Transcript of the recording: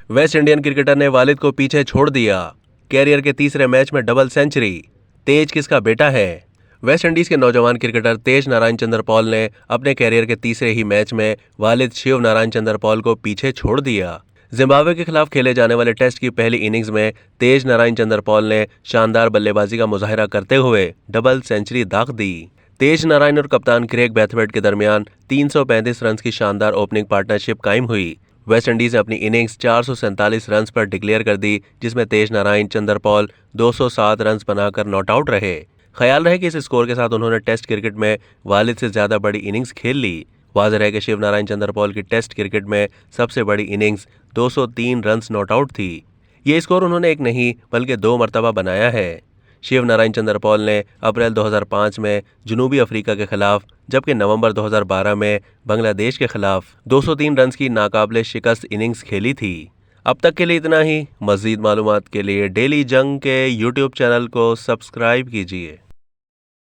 West Indian cricketer ने वालिद को पीछे छोड़ दिया। कैरियर के तीसरे मैच में डबल सेंचुरी। तेज किसका बेटा है? वेस्ट इंडीज के नौजवान क्रिकेटर तेज नारायण चंद्र पॉल ने अपने कैरियर के तीसरे ही मैच में वालिद शिव नारायण चंद्र पॉल को पीछे छोड़ दिया। जिम्बाब्वे के खिलाफ खेले जाने वाले टेस्ट की पहली इनिंग्स में तेज नारायण चंद्र पॉल ने शानदार बल्लेबाजी का मुजाहिरा करते हुए डबल सेंचुरी दाग दी। तेज नारायण और कप्तान क्रेग ब्रैथवेट के दरमियान 335 रन की शानदार ओपनिंग पार्टनरशिप कायम हुई। वेस्ट इंडीज ने अपनी इनिंग्स 447 रन पर डिक्लेयर कर दी, जिसमें तेज नारायण चंद्र पॉल 207 रन बनाकर नॉट आउट रहे। ख्याल रहे कि इस स्कोर के साथ उन्होंने टेस्ट क्रिकेट में वालिद से ज्यादा बड़ी इनिंग्स खेल ली। वाज़ेह है कि शिव नारायण चंद्र पॉल की टेस्ट क्रिकेट में सबसे बड़ी इनिंग्स 203 रन नॉट आउट थी। ये स्कोर उन्होंने एक नहीं बल्कि 2 मरतबा बनाया है। शिव नारायण चंद्र पॉल ने अप्रैल 2005 में जनूबी अफ्रीका के खिलाफ जबकि नवंबर 2012 में बांग्लादेश के खिलाफ 203 रन की नाकाबिले शिकस्त इनिंग्स खेली थी। अब तक के लिए इतना ही। मज़ीद मालूमात के लिए डेली जंग के यूट्यूब चैनल को सब्सक्राइब कीजिए।